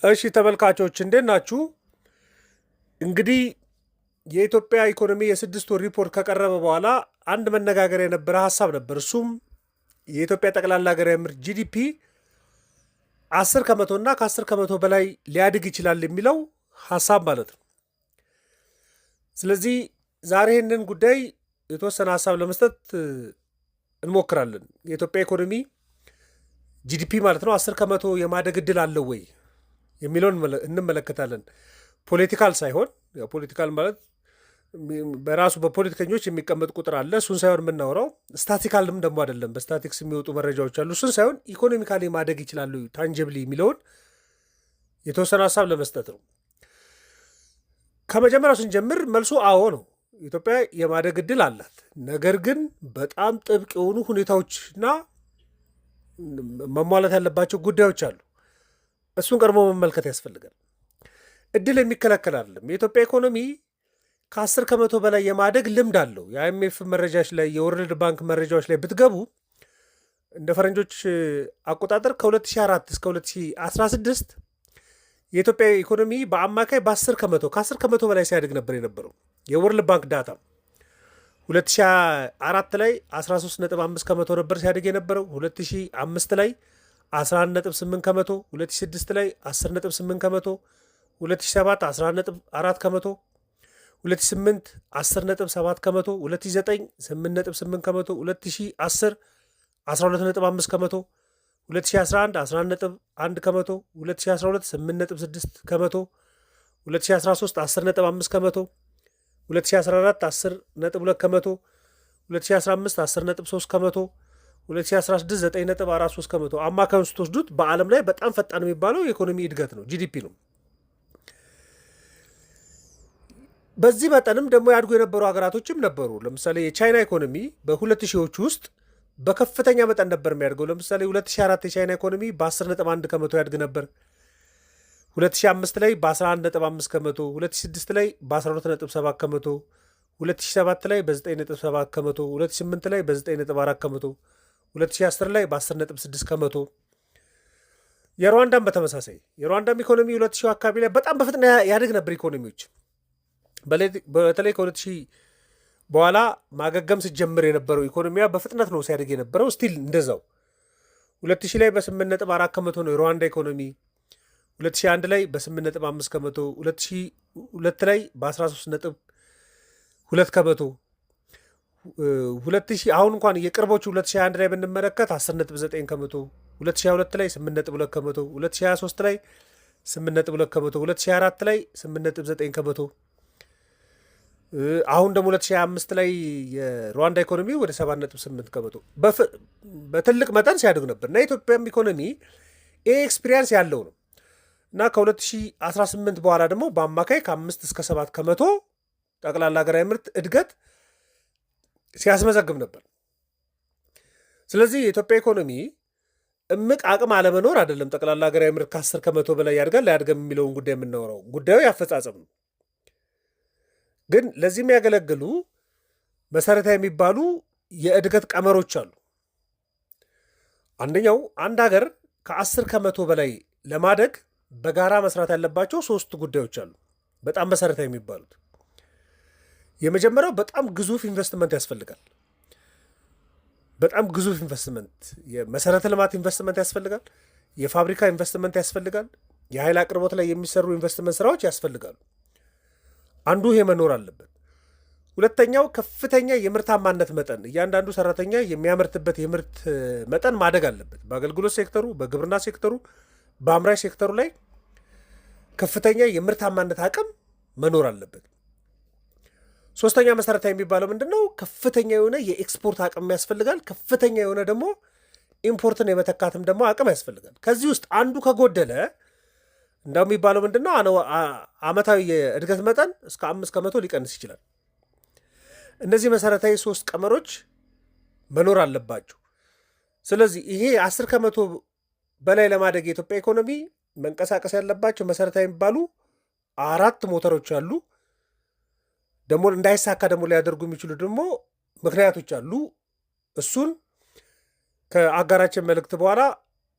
እሺ ተመልካቾች እንዴት ናችሁ? እንግዲህ የኢትዮጵያ ኢኮኖሚ የስድስት ወር ሪፖርት ከቀረበ በኋላ አንድ መነጋገር የነበረ ሀሳብ ነበር። እሱም የኢትዮጵያ ጠቅላላ ሀገራዊ ምርት ጂዲፒ 10 ከመቶ እና ከ10 ከመቶ በላይ ሊያድግ ይችላል የሚለው ሀሳብ ማለት ነው። ስለዚህ ዛሬ ይህንን ጉዳይ የተወሰነ ሀሳብ ለመስጠት እንሞክራለን። የኢትዮጵያ ኢኮኖሚ ጂዲፒ ማለት ነው 10 ከመቶ የማደግ እድል አለው ወይ የሚለውን እንመለከታለን። ፖለቲካል ሳይሆን ፖለቲካል ማለት በራሱ በፖለቲከኞች የሚቀመጥ ቁጥር አለ። እሱን ሳይሆን የምናወራው ስታቲካልም ደግሞ አይደለም፣ በስታቲክስ የሚወጡ መረጃዎች አሉ። እሱን ሳይሆን ኢኮኖሚካሊ ማደግ ይችላሉ ታንጀብሊ የሚለውን የተወሰነ ሀሳብ ለመስጠት ነው። ከመጀመሪያው ስንጀምር መልሱ አዎ ነው። ኢትዮጵያ የማደግ እድል አላት። ነገር ግን በጣም ጥብቅ የሆኑ ሁኔታዎችና መሟላት ያለባቸው ጉዳዮች አሉ። እሱን ቀድሞ መመልከት ያስፈልጋል። እድል የሚከለከል አይደለም። የኢትዮጵያ ኢኮኖሚ ከ10 ከመቶ በላይ የማደግ ልምድ አለው። የአይኤምኤፍ መረጃዎች ላይ የወርልድ ባንክ መረጃዎች ላይ ብትገቡ እንደ ፈረንጆች አቆጣጠር ከ2004 እስከ 2016 የኢትዮጵያ ኢኮኖሚ በአማካይ በ10 ከመቶ ከ10 ከመቶ በላይ ሲያድግ ነበር የነበረው። የወርልድ ባንክ ዳታ 2004 ላይ 13.5 ከመቶ ነበር ሲያድግ የነበረው። 2005 ላይ 11.8 ከመቶ፣ 2006 ላይ 10.8 ከመቶ፣ 2007 11.4 ከመቶ፣ 2008 10.7 ከመቶ፣ 2009 8.8 ከመቶ፣ 2010 12.5 ከመቶ፣ 2011 11.1 ከመቶ፣ 2012 8.6 ከመቶ፣ 2013 10.5 ከመቶ፣ 2014 10.2 ከመቶ፣ 2015 10.3 ከመቶ፣ 2016 9.43 ከመቶ። አማካዩን ስትወስዱት በዓለም ላይ በጣም ፈጣን የሚባለው የኢኮኖሚ እድገት ነው፣ ጂዲፒ ነው። በዚህ መጠንም ደግሞ ያድጉ የነበሩ ሀገራቶችም ነበሩ። ለምሳሌ የቻይና ኢኮኖሚ በ2000ዎቹ ውስጥ በከፍተኛ መጠን ነበር የሚያድገው። ለምሳሌ 2004 የቻይና ኢኮኖሚ በ10.1 ከመቶ ያድግ ነበር። 2005 ላይ በ11.5 ከመቶ፣ 2006 ላይ በ12.7 ከመቶ፣ 2007 ላይ በ9.7 ከመቶ፣ 2008 ላይ በ9.4 ከመቶ፣ 2010 ላይ በ10.6 ከመቶ። የሩዋንዳም በተመሳሳይ የሩዋንዳም ኢኮኖሚ 2000 አካባቢ ላይ በጣም በፍጥነት ያድግ ነበር። ኢኮኖሚዎች በተለይ ከ2000 በኋላ ማገገም ሲጀምር የነበረው ኢኮኖሚያ በፍጥነት ነው ሲያድግ የነበረው። ስቲል እንደዛው 2000 ላይ በ8.4 ከመቶ ነው የሩዋንዳ ኢኮኖሚ። 2001 ላይ በ8.5 ከመቶ፣ 2002 ላይ በ13.2 ከመቶ፣ 2000 አሁን እንኳን የቅርቦቹ 2021 ላይ ብንመለከት 10.9 ከመቶ፣ 2022 ላይ 8.2 ከመቶ፣ 2023 ላይ 8.2 ከመቶ፣ 2024 ላይ 8.9 ከመቶ። አሁን ደግሞ 2025 ላይ የሩዋንዳ ኢኮኖሚ ወደ 7.8 ከመቶ በትልቅ መጠን ሲያድግ ነበር እና የኢትዮጵያም ኢኮኖሚ ይህ ኤክስፒሪየንስ ያለው ነው እና ከ2018 በኋላ ደግሞ በአማካይ ከ5 እስከ 7 ከመቶ ጠቅላላ ሀገራዊ ምርት እድገት ሲያስመዘግብ ነበር። ስለዚህ የኢትዮጵያ ኢኮኖሚ እምቅ አቅም አለመኖር አይደለም። ጠቅላላ ሀገራዊ ምርት ከ10 ከመቶ በላይ ያድጋል ላያድገም የሚለውን ጉዳይ የምናወራው ጉዳዩ ያፈጻጸም ነው። ግን ለዚህ የሚያገለግሉ መሰረታዊ የሚባሉ የእድገት ቀመሮች አሉ። አንደኛው አንድ ሀገር ከ10 ከመቶ በላይ ለማደግ በጋራ መስራት ያለባቸው 3 ጉዳዮች አሉ፣ በጣም መሰረታዊ የሚባሉት። የመጀመሪያው በጣም ግዙፍ ኢንቨስትመንት ያስፈልጋል። በጣም ግዙፍ ኢንቨስትመንት፣ የመሰረተ ልማት ኢንቨስትመንት ያስፈልጋል። የፋብሪካ ኢንቨስትመንት ያስፈልጋል። የኃይል አቅርቦት ላይ የሚሰሩ ኢንቨስትመንት ስራዎች ያስፈልጋሉ። አንዱ ይሄ መኖር አለበት። ሁለተኛው ከፍተኛ የምርታማነት መጠን፣ እያንዳንዱ ሰራተኛ የሚያመርትበት የምርት መጠን ማደግ አለበት። በአገልግሎት ሴክተሩ፣ በግብርና ሴክተሩ፣ በአምራች ሴክተሩ ላይ ከፍተኛ የምርታማነት አቅም መኖር አለበት። ሶስተኛ መሰረታዊ የሚባለው ምንድን ነው? ከፍተኛ የሆነ የኤክስፖርት አቅም ያስፈልጋል። ከፍተኛ የሆነ ደግሞ ኢምፖርትን የመተካትም ደግሞ አቅም ያስፈልጋል። ከዚህ ውስጥ አንዱ ከጎደለ እንዳው የሚባለው ምንድን ነው? አመታዊ የእድገት መጠን እስከ 5 ከመቶ ሊቀንስ ይችላል። እነዚህ መሰረታዊ 3 ቀመሮች መኖር አለባቸው። ስለዚህ ይሄ 10 ከመቶ በላይ ለማደግ የኢትዮጵያ ኢኮኖሚ መንቀሳቀስ ያለባቸው መሰረታዊ የሚባሉ 4 ሞተሮች አሉ። ደግሞ እንዳይሳካ ደግሞ ሊያደርጉ የሚችሉ ደግሞ ምክንያቶች አሉ። እሱን ከአጋራችን መልእክት በኋላ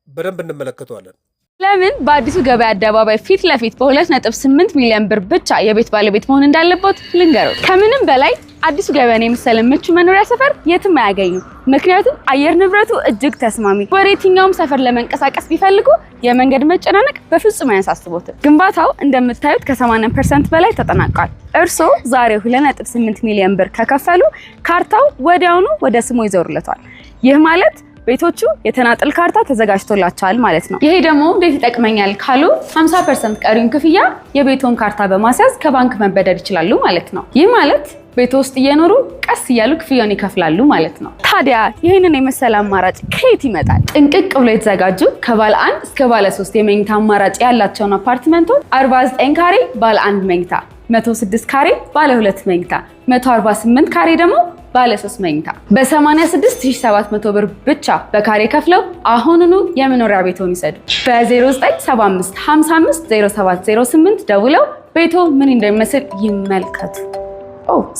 በደንብ እንመለከተዋለን። ለምን በአዲሱ ገበያ አደባባይ ፊት ለፊት በ2.8 ሚሊዮን ብር ብቻ የቤት ባለቤት መሆን እንዳለበት ልንገረው። ከምንም በላይ አዲሱ ገበያን የመሰለ ምቹ መኖሪያ ሰፈር የትም አያገኙ። ምክንያቱም አየር ንብረቱ እጅግ ተስማሚ፣ ወደ የትኛውም ሰፈር ለመንቀሳቀስ ቢፈልጉ የመንገድ መጨናነቅ በፍጹም አያሳስቦትም። ግንባታው እንደምታዩት ከ80% በላይ ተጠናቋል። እርስዎ ዛሬ 2.8 ሚሊዮን ብር ከከፈሉ ካርታው ወዲያውኑ ወደ ስሙ ይዞርለታል። ይህ ማለት ቤቶቹ የተናጠል ካርታ ተዘጋጅቶላቸዋል ማለት ነው። ይሄ ደግሞ እንዴት ይጠቅመኛል ካሉ 50% ቀሪውን ክፍያ የቤቶን ካርታ በማስያዝ ከባንክ መበደር ይችላሉ ማለት ነው። ይህ ማለት ቤት ውስጥ እየኖሩ ቀስ እያሉ ክፍያውን ይከፍላሉ ማለት ነው። ታዲያ ይህንን የመሰለ አማራጭ ከየት ይመጣል? ጥንቅቅ ብሎ የተዘጋጁ ከባለ 1 እስከ ባለ 3 የመኝታ አማራጭ ያላቸውን አፓርትመንቶች 49 ካሬ ባለ 1 መኝታ፣ 106 ካሬ ባለ 2 መኝታ፣ 148 ካሬ ደግሞ ባለ 3 መኝታ በ86700 ብር ብቻ በካሬ ከፍለው አሁኑኑ የመኖሪያ ቤቶን ይሰዱ። በ0975 55 0708 ደውለው ቤቶ ምን እንደሚመስል ይመልከቱ።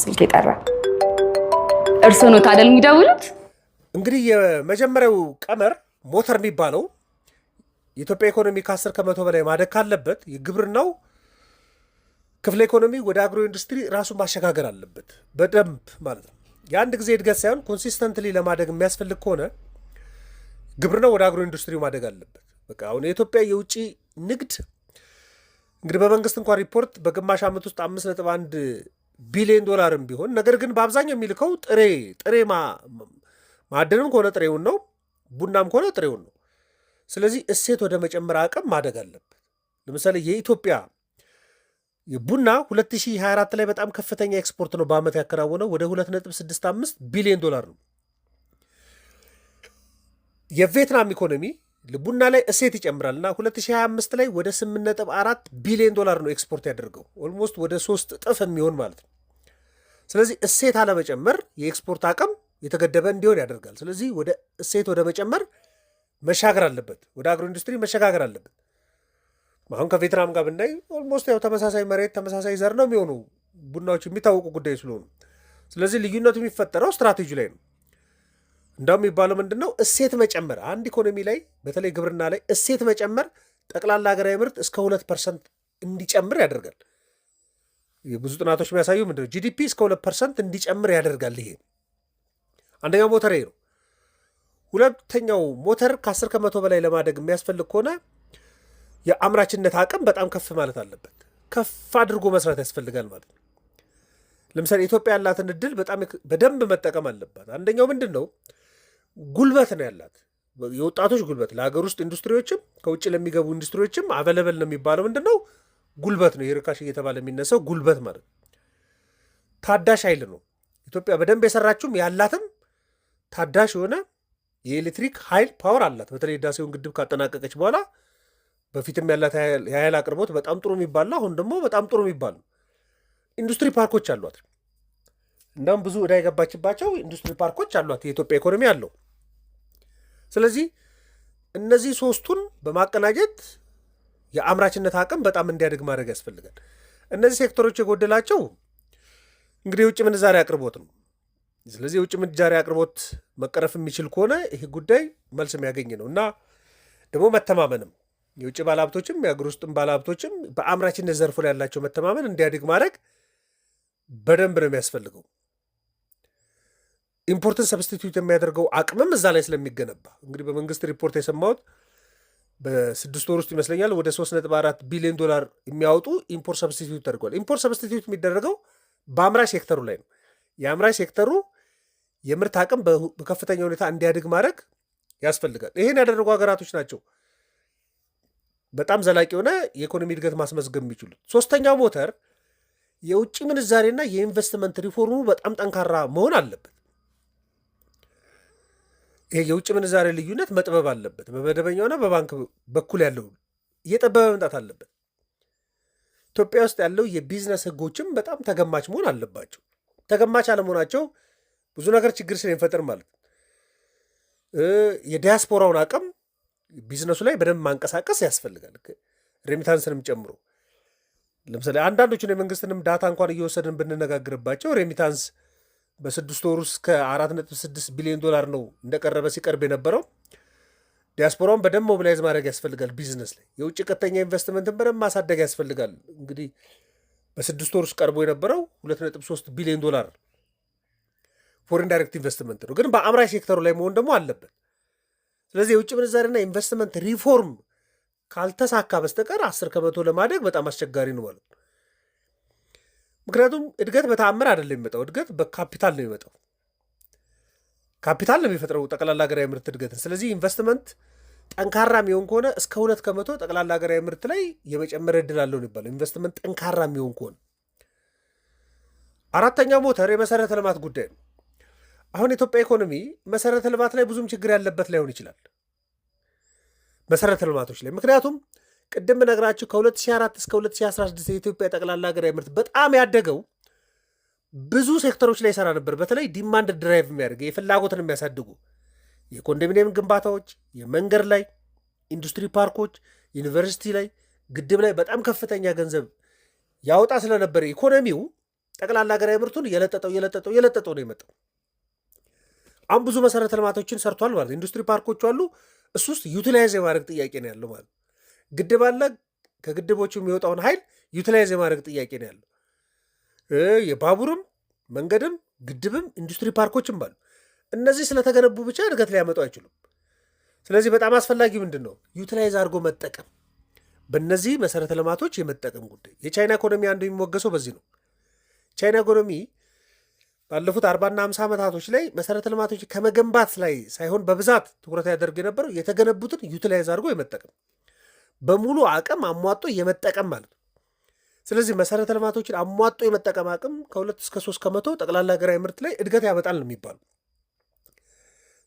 ስልክ የጠራ እርስዎ ነው ታዲያ የሚደውሉት? እንግዲህ የመጀመሪያው ቀመር ሞተር የሚባለው የኢትዮጵያ ኢኮኖሚ ከ10% በላይ ማደግ ካለበት የግብርናው ክፍለ ኢኮኖሚ ወደ አግሮ ኢንዱስትሪ ራሱን ማሸጋገር አለበት በደንብ ማለት ነው። የአንድ ጊዜ እድገት ሳይሆን ኮንሲስተንትሊ ለማደግ የሚያስፈልግ ከሆነ ግብርናው ወደ አግሮ ኢንዱስትሪ ማደግ አለበት። በቃ አሁን የኢትዮጵያ የውጭ ንግድ እንግዲህ በመንግስት እንኳን ሪፖርት በግማሽ ዓመት ውስጥ 5.1 ቢሊዮን ዶላርም ቢሆን ነገር ግን በአብዛኛው የሚልከው ጥሬ ማዕድንም ከሆነ ጥሬውን ነው፣ ቡናም ከሆነ ጥሬውን ነው። ስለዚህ እሴት ወደ መጨመር አቅም ማደግ አለበት። ለምሳሌ የኢትዮጵያ ቡና 2024 ላይ በጣም ከፍተኛ ኤክስፖርት ነው በአመት ያከናወነው ወደ 2.65 ቢሊዮን ዶላር ነው። የቪየትናም ኢኮኖሚ ቡና ላይ እሴት ይጨምራል እና 2025 ላይ ወደ 8.4 ቢሊዮን ዶላር ነው ኤክስፖርት ያደርገው ኦልሞስት ወደ 3 እጥፍ የሚሆን ማለት ነው። ስለዚህ እሴት አለመጨመር የኤክስፖርት አቅም የተገደበ እንዲሆን ያደርጋል። ስለዚህ ወደ እሴት ወደ መጨመር መሻገር አለበት፣ ወደ አግሮ ኢንዱስትሪ መሸጋገር አለበት። አሁን ከቬትናም ጋር ብናይ ኦልሞስት ያው ተመሳሳይ መሬት ተመሳሳይ ዘር ነው የሚሆኑ ቡናዎች የሚታወቁ ጉዳይ ስለሆኑ፣ ስለዚህ ልዩነቱ የሚፈጠረው ስትራቴጂ ላይ ነው። እንዳውም የሚባለው ምንድነው እሴት መጨመር አንድ ኢኮኖሚ ላይ በተለይ ግብርና ላይ እሴት መጨመር ጠቅላላ ሀገራዊ ምርት እስከ 2% እንዲጨምር ያደርጋል። ብዙ ጥናቶች የሚያሳዩ ምንድነው ጂዲፒ እስከ 2% እንዲጨምር ያደርጋል። ይሄ አንደኛው ሞተር ነው። ሁለተኛው ሞተር ከ10% በላይ ለማደግ የሚያስፈልግ ከሆነ የአምራችነት አቅም በጣም ከፍ ማለት አለበት። ከፍ አድርጎ መስራት ያስፈልጋል ማለት ነው። ለምሳሌ ኢትዮጵያ ያላትን እድል በጣም በደንብ መጠቀም አለባት። አንደኛው ምንድን ነው ጉልበት ነው ያላት፣ የወጣቶች ጉልበት ለሀገር ውስጥ ኢንዱስትሪዎችም ከውጭ ለሚገቡ ኢንዱስትሪዎችም አቬለብል ነው የሚባለው ምንድን ነው ጉልበት ነው። የርካሽ እየተባለ የሚነሳው ጉልበት ማለት ታዳሽ ኃይል ነው። ኢትዮጵያ በደንብ የሰራችውም ያላትም ታዳሽ የሆነ የኤሌክትሪክ ኃይል ፓወር አላት። በተለይ ህዳሴውን ግድብ ካጠናቀቀች በኋላ በፊትም ያላት የኃይል አቅርቦት በጣም ጥሩ የሚባል ነው። አሁን ደግሞ በጣም ጥሩ የሚባል ነው። ኢንዱስትሪ ፓርኮች አሏት። እንደውም ብዙ ዕዳ የገባችባቸው ኢንዱስትሪ ፓርኮች አሏት የኢትዮጵያ ኢኮኖሚ አለው። ስለዚህ እነዚህ ሶስቱን በማቀናጀት የአምራችነት አቅም በጣም እንዲያድግ ማድረግ ያስፈልጋል። እነዚህ ሴክተሮች የጎደላቸው እንግዲህ የውጭ ምንዛሪ አቅርቦት ነው። ስለዚህ የውጭ ምንዛሪ አቅርቦት መቀረፍ የሚችል ከሆነ ይህ ጉዳይ መልስ የሚያገኝ ነው እና ደግሞ መተማመንም የውጭ ባለሀብቶችም የአገር ውስጥም ባለሀብቶችም በአምራችነት ዘርፉ ላይ ያላቸው መተማመን እንዲያድግ ማድረግ በደንብ ነው የሚያስፈልገው። ኢምፖርትን ሰብስቲቱት የሚያደርገው አቅምም እዛ ላይ ስለሚገነባ እንግዲህ በመንግስት ሪፖርት የሰማሁት በ6 ወር ውስጥ ይመስለኛል ወደ 3.4 ቢሊዮን ዶላር የሚያወጡ ኢምፖርት ሰብስቲቱት ተደርጓል። ኢምፖርት ሰብስቲቱት የሚደረገው በአምራች ሴክተሩ ላይ ነው። የአምራች ሴክተሩ የምርት አቅም በከፍተኛ ሁኔታ እንዲያድግ ማድረግ ያስፈልጋል። ይህን ያደረጉ ሀገራቶች ናቸው በጣም ዘላቂ የሆነ የኢኮኖሚ እድገት ማስመዝገብ የሚችሉት። ሶስተኛው ሞተር የውጭ ምንዛሬና የኢንቨስትመንት ሪፎርሙ በጣም ጠንካራ መሆን አለበት። ይሄ የውጭ ምንዛሬ ልዩነት መጥበብ አለበት። በመደበኛውና በባንክ በኩል ያለው እየጠበበ መምጣት አለበት። ኢትዮጵያ ውስጥ ያለው የቢዝነስ ህጎችም በጣም ተገማች መሆን አለባቸው። ተገማች አለመሆናቸው ብዙ ነገር ችግር ስለሚፈጥር ማለት ነው። የዲያስፖራውን አቅም ቢዝነሱ ላይ በደንብ ማንቀሳቀስ ያስፈልጋል። ሬሚታንስንም ጨምሮ ለምሳሌ አንዳንዶቹን የመንግስትንም ዳታ እንኳን እየወሰድን ብንነጋግርባቸው ሬሚታንስ በ6 ወር ውስጥ ከ4.6 ቢሊዮን ዶላር ነው እንደቀረበ ሲቀርብ የነበረው። ዲያስፖራውን በደንብ ሞቢላይዝ ማድረግ ያስፈልጋል። ቢዝነስ ላይ የውጭ ቀጥተኛ ኢንቨስትመንትን በደንብ ማሳደግ ያስፈልጋል። እንግዲህ በ6 ወር ውስጥ ቀርቦ የነበረው $2.3 ቢሊዮን ፎሬን ዳይሬክት ኢንቨስትመንት ነው፣ ግን በአምራች ሴክተሩ ላይ መሆን ደግሞ አለበት። ስለዚህ የውጭ ምንዛሪና ኢንቨስትመንት ሪፎርም ካልተሳካ በስተቀር 10 ከመቶ ለማደግ በጣም አስቸጋሪ ነው ማለት ነው። ምክንያቱም እድገት በተአምር አይደለም የሚመጣው፣ እድገት በካፒታል ነው የሚመጣው። ካፒታል ነው የሚፈጥረው ጠቅላላ ሀገራዊ ምርት እድገትን። ስለዚህ ኢንቨስትመንት ጠንካራ የሚሆን ከሆነ እስከ 2 ከመቶ ጠቅላላ ሀገራዊ ምርት ላይ የመጨመር እድል አለው ይባላል። ኢንቨስትመንት ጠንካራ የሚሆን ከሆነ። አራተኛው ሞተር የመሰረተ ልማት ጉዳይ ነው። አሁን የኢትዮጵያ ኢኮኖሚ መሰረተ ልማት ላይ ብዙም ችግር ያለበት ላይሆን ይችላል፣ መሰረተ ልማቶች ላይ። ምክንያቱም ቅድም ነግራችሁ ከ2004 እስከ 2016 የኢትዮጵያ ጠቅላላ ሀገራዊ ምርት በጣም ያደገው ብዙ ሴክተሮች ላይ ይሰራ ነበር። በተለይ ዲማንድ ድራይቭ የሚያደርግ የፍላጎትን የሚያሳድጉ የኮንዶሚኒየም ግንባታዎች፣ የመንገድ ላይ ኢንዱስትሪ ፓርኮች፣ ዩኒቨርሲቲ ላይ፣ ግድብ ላይ በጣም ከፍተኛ ገንዘብ ያወጣ ስለነበረ ኢኮኖሚው ጠቅላላ ሀገራዊ ምርቱን የለጠጠው ነው የመጣው። አሁን ብዙ መሰረተ ልማቶችን ሰርቷል ማለት ኢንዱስትሪ ፓርኮች አሉ። እሱ ውስጥ ዩቲላይዝ የማድረግ ጥያቄ ነው ያለው ማለት። ግድብ አለ። ከግድቦቹ የሚወጣውን ኃይል ዩቲላይዝ የማድረግ ጥያቄ ነው ያለው። የባቡርም መንገድም ግድብም ኢንዱስትሪ ፓርኮችም አሉ። እነዚህ ስለተገነቡ ብቻ እድገት ሊያመጡ አይችሉም። ስለዚህ በጣም አስፈላጊ ምንድን ነው? ዩቲላይዝ አድርጎ መጠቀም፣ በእነዚህ መሰረተ ልማቶች የመጠቀም ጉዳይ። የቻይና ኢኮኖሚ አንዱ የሚሞገሰው በዚህ ነው። ቻይና ኢኮኖሚ ባለፉት 40ና 50 ዓመታቶች ላይ መሰረተ ልማቶች ከመገንባት ላይ ሳይሆን በብዛት ትኩረት ያደርግ የነበረው የተገነቡትን ዩቲላይዝ አድርጎ የመጠቀም፣ በሙሉ አቅም አሟጦ የመጠቀም ማለት ነው። ስለዚህ መሰረተ ልማቶችን አሟጦ የመጠቀም አቅም ከ2 እስከ 3 ከመቶ ጠቅላላ ሀገራዊ ምርት ላይ እድገት ያመጣል ነው የሚባለው።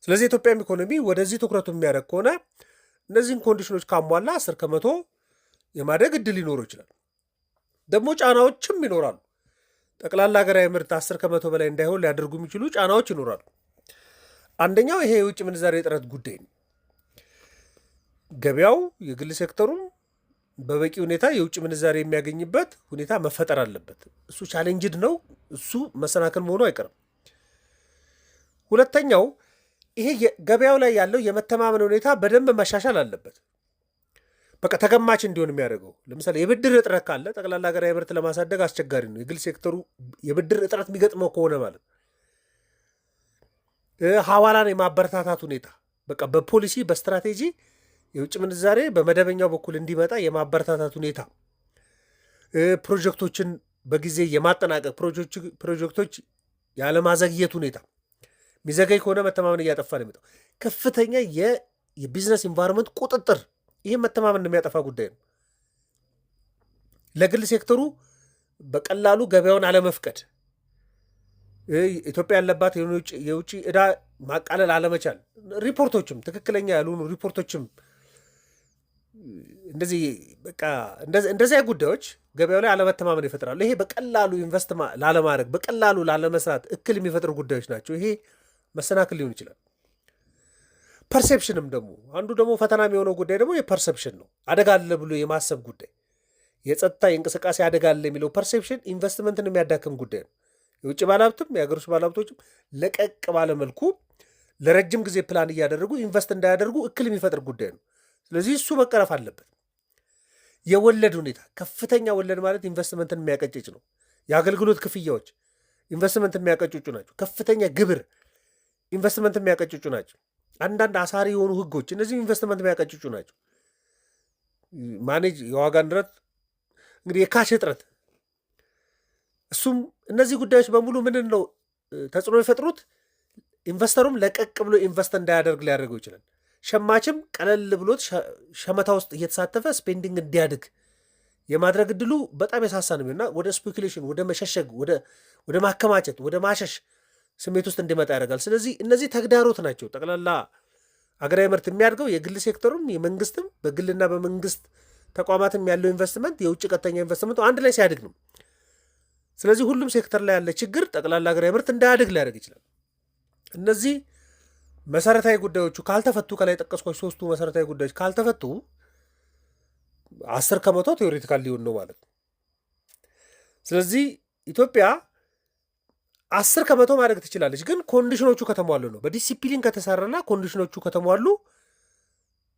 ስለዚህ የኢትዮጵያም ኢኮኖሚ ወደዚህ ትኩረቱ የሚያደርግ ከሆነ እነዚህን ኮንዲሽኖች ካሟላ 10 ከመቶ የማደግ እድል ሊኖረው ይችላል። ደግሞ ጫናዎችም ይኖራሉ። ጠቅላላ ሀገራዊ ምርት 10 ከመቶ በላይ እንዳይሆን ሊያደርጉ የሚችሉ ጫናዎች ይኖራሉ። አንደኛው ይሄ የውጭ ምንዛሬ እጥረት ጉዳይ ነው። ገበያው የግል ሴክተሩም በበቂ ሁኔታ የውጭ ምንዛሬ የሚያገኝበት ሁኔታ መፈጠር አለበት። እሱ ቻሌንጅድ ነው። እሱ መሰናክል መሆኑ አይቀርም። ሁለተኛው ይሄ ገበያው ላይ ያለው የመተማመን ሁኔታ በደንብ መሻሻል አለበት። በቃ ተገማች እንዲሆን የሚያደርገው ለምሳሌ የብድር እጥረት ካለ ጠቅላላ ሀገራዊ ምርት ለማሳደግ አስቸጋሪ ነው። የግል ሴክተሩ የብድር እጥረት የሚገጥመው ከሆነ ማለት ሐዋላን የማበረታታት ሁኔታ በቃ በፖሊሲ በስትራቴጂ የውጭ ምንዛሬ በመደበኛው በኩል እንዲመጣ የማበረታታት ሁኔታ፣ ፕሮጀክቶችን በጊዜ የማጠናቀቅ ፕሮጀክቶች ያለማዘግየት ሁኔታ። የሚዘገይ ከሆነ መተማመን እያጠፋ ነው የሚመጣው። ከፍተኛ የቢዝነስ ኢንቫይሮንመንት ቁጥጥር፣ ይህ መተማመን የሚያጠፋ ጉዳይ ነው። ለግል ሴክተሩ በቀላሉ ገበያውን አለመፍቀድ፣ ኢትዮጵያ ያለባት የውጭ ዕዳ ማቃለል አለመቻል፣ ሪፖርቶችም ትክክለኛ ያልሆኑ ሪፖርቶችም እንደዚያ ጉዳዮች ገበያው ላይ አለመተማመን ይፈጥራሉ። ይሄ በቀላሉ ኢንቨስት ላለማድረግ በቀላሉ ላለመስራት እክል የሚፈጥሩ ጉዳዮች ናቸው። ይሄ መሰናክል ሊሆን ይችላል። ፐርሴፕሽንም ደግሞ አንዱ ደግሞ ፈተና የሚሆነው ጉዳይ ደግሞ የፐርሰፕሽን ነው። አደጋ አለ ብሎ የማሰብ ጉዳይ፣ የጸጥታ የእንቅስቃሴ አደጋ አለ የሚለው ፐርሴፕሽን ኢንቨስትመንትን የሚያዳክም ጉዳይ ነው። የውጭ ባለሀብትም የሀገር ውስጥ ባለሀብቶችም ለቀቅ ባለ መልኩ ለረጅም ጊዜ ፕላን እያደረጉ ኢንቨስት እንዳያደርጉ እክል የሚፈጥር ጉዳይ ነው። ስለዚህ እሱ መቀረፍ አለበት። የወለድ ሁኔታ፣ ከፍተኛ ወለድ ማለት ኢንቨስትመንትን የሚያቀጭጭ ነው። የአገልግሎት ክፍያዎች ኢንቨስትመንት የሚያቀጭጩ ናቸው። ከፍተኛ ግብር ኢንቨስትመንት የሚያቀጭጩ ናቸው። አንዳንድ አሳሪ የሆኑ ህጎች፣ እነዚህ ኢንቨስትመንት የሚያቀጭጩ ናቸው። ማኔጅ የዋጋ ንረት፣ እንግዲህ የካሽ እጥረት፣ እሱም እነዚህ ጉዳዮች በሙሉ ምንድን ነው ተጽዕኖ የፈጥሩት? ኢንቨስተሩም ለቀቅ ብሎ ኢንቨስት እንዳያደርግ ሊያደርገው ይችላል። ሸማችም ቀለል ብሎት ሸመታ ውስጥ እየተሳተፈ ስፔንዲንግ እንዲያድግ የማድረግ እድሉ በጣም የሳሳ ነው እና ወደ ስፔኩሌሽን፣ ወደ መሸሸግ፣ ወደ ማከማቸት፣ ወደ ማሸሽ ስሜት ውስጥ እንዲመጣ ያደርጋል። ስለዚህ እነዚህ ተግዳሮት ናቸው። ጠቅላላ አገራዊ ምርት የሚያድገው የግል ሴክተሩም የመንግስትም በግልና በመንግስት ተቋማትም ያለው ኢንቨስትመንት የውጭ ቀጥተኛ ኢንቨስትመንቱ አንድ ላይ ሲያድግ ነው። ስለዚህ ሁሉም ሴክተር ላይ ያለ ችግር ጠቅላላ አገራዊ ምርት እንዳያድግ ሊያደርግ ይችላል። እነዚህ መሰረታዊ ጉዳዮቹ ካልተፈቱ፣ ከላይ ጠቀስኳቸው ሶስቱ መሰረታዊ ጉዳዮች ካልተፈቱ 10 ከመቶ ቴዎሬቲካል ሊሆን ነው ማለት ነው። ስለዚህ ኢትዮጵያ 10 ከመቶ ማድረግ ትችላለች፣ ግን ኮንዲሽኖቹ ከተሟሉ ነው። በዲሲፕሊን ከተሰራና ኮንዲሽኖቹ ከተሟሉ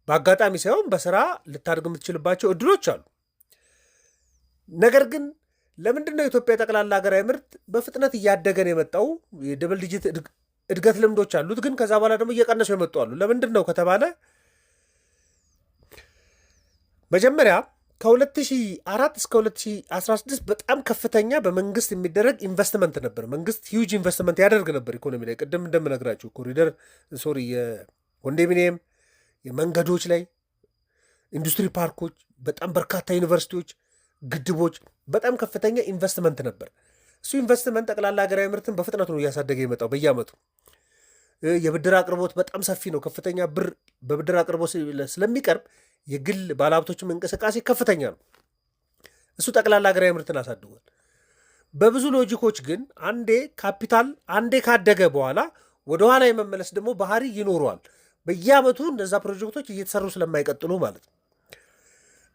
በአጋጣሚ ሳይሆን በስራ ልታድግ የምትችልባቸው እድሎች አሉ። ነገር ግን ለምንድን ነው የኢትዮጵያ ጠቅላላ ሀገራዊ ምርት በፍጥነት እያደገን የመጣው? የደብል ዲጂት እድገት ልምዶች አሉት፣ ግን ከዛ በኋላ ደግሞ እየቀነሱ የመጡ አሉ። ለምንድን ነው ከተባለ መጀመሪያ ከ2004 እስከ 2016 በጣም ከፍተኛ በመንግስት የሚደረግ ኢንቨስትመንት ነበር። መንግስት ሂውጅ ኢንቨስትመንት ያደርግ ነበር ኢኮኖሚ ላይ። ቅድም እንደምነግራችሁ ኮሪደር የኮንዶሚኒየም፣ የመንገዶች ላይ፣ ኢንዱስትሪ ፓርኮች፣ በጣም በርካታ ዩኒቨርሲቲዎች፣ ግድቦች፣ በጣም ከፍተኛ ኢንቨስትመንት ነበር። እሱ ኢንቨስትመንት ጠቅላላ ሀገራዊ ምርትን በፍጥነት ነው እያሳደገ የመጣው በየዓመቱ። የብድር አቅርቦት በጣም ሰፊ ነው። ከፍተኛ ብር በብድር አቅርቦት ስለሚቀርብ የግል ባለሀብቶችም እንቅስቃሴ ከፍተኛ ነው። እሱ ጠቅላላ ሀገራዊ ምርትን አሳድጓል። በብዙ ሎጂኮች ግን ካፒታል አንዴ ካደገ በኋላ ወደኋላ የመመለስ ደግሞ ባህሪ ይኖረዋል። በየዓመቱ እነዛ ፕሮጀክቶች እየተሰሩ ስለማይቀጥሉ ማለት ነው።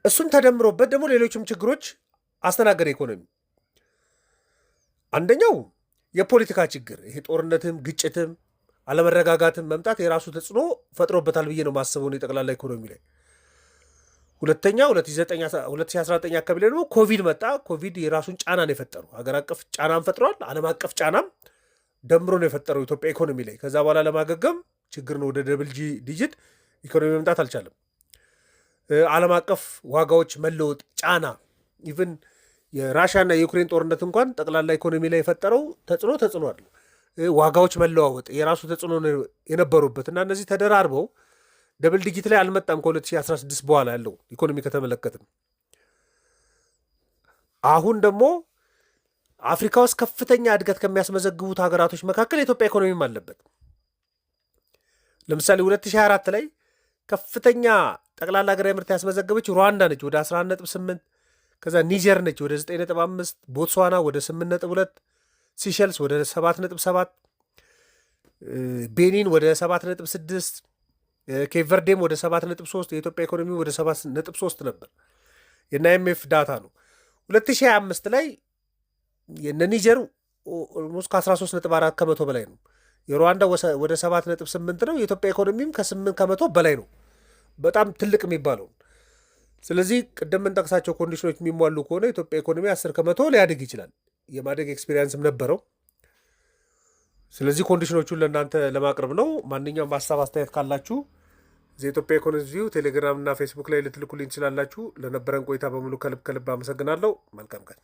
እሱም ተደምሮበት ደግሞ ሌሎችም ችግሮች አስተናገደ ኢኮኖሚ። አንደኛው የፖለቲካ ችግር፣ ይሄ ጦርነትም ግጭትም አለመረጋጋትም መምጣት የራሱ ተጽዕኖ ፈጥሮበታል ብዬ ነው ማስበው የጠቅላላ ኢኮኖሚ ላይ። ሁለተኛ 2019 አካባቢ ላይ ደግሞ ኮቪድ መጣ። ኮቪድ የራሱን ጫና ነው የፈጠሩ። ሀገር አቀፍ ጫናም ፈጥሯል፣ ዓለም አቀፍ ጫናም ደምሮ ነው የፈጠረው ኢትዮጵያ ኢኮኖሚ ላይ። ከዛ በኋላ ለማገገም ችግር ነው። ወደ ደብል ዲጂት ኢኮኖሚ መምጣት አልቻለም። ዓለም አቀፍ ዋጋዎች መለወጥ ጫና፣ ኢቭን የራሽያና የዩክሬን ጦርነት እንኳን ጠቅላላ ኢኮኖሚ ላይ የፈጠረው ተጽዕኖ አለ። ዋጋዎች መለዋወጥ የራሱ ተጽዕኖ የነበሩበት እና እነዚህ ተደራርበው ደብል ዲጂት ላይ አልመጣም። ከ2016 በኋላ ያለው ኢኮኖሚ ከተመለከትም አሁን ደግሞ አፍሪካ ውስጥ ከፍተኛ እድገት ከሚያስመዘግቡት ሀገራቶች መካከል የኢትዮጵያ ኢኮኖሚም አለበት። ለምሳሌ 2024 ላይ ከፍተኛ ጠቅላላ ሀገራዊ ምርት ያስመዘገበች ሩዋንዳ ነች ወደ 11.8፣ ከዛ ኒጀር ነች ወደ 9.5፣ ቦትስዋና ወደ 8.2፣ ሲሸልስ ወደ 7.7፣ ቤኒን ወደ 7.6፣ ኬቨርዴም ወደ 7.3፣ የኢትዮጵያ ኢኮኖሚ ወደ 7.3 ነበር። የአይኤምኤፍ ዳታ ነው። 2025 ላይ የነ ኒጀር ኦልሞስት ከ13.4 ከመቶ በላይ ነው። የሩዋንዳ ወደ 7.8 ነው። የኢትዮጵያ ኢኮኖሚም ከ8 ከመቶ በላይ ነው። በጣም ትልቅ የሚባለው። ስለዚህ ቅድም የምንጠቅሳቸው ኮንዲሽኖች የሚሟሉ ከሆነ የኢትዮጵያ ኢኮኖሚ 10 ከመቶ ሊያድግ ይችላል። የማደግ ኤክስፔሪንስም ነበረው። ስለዚህ ኮንዲሽኖቹን ለእናንተ ለማቅረብ ነው። ማንኛውም ሀሳብ አስተያየት ካላችሁ የኢትዮጵያ ኢኮኖሚ ቪው ቴሌግራም እና ፌስቡክ ላይ ልትልኩልኝ ትችላላችሁ። ለነበረን ቆይታ በሙሉ ከልብ አመሰግናለሁ። መልካም ቀን።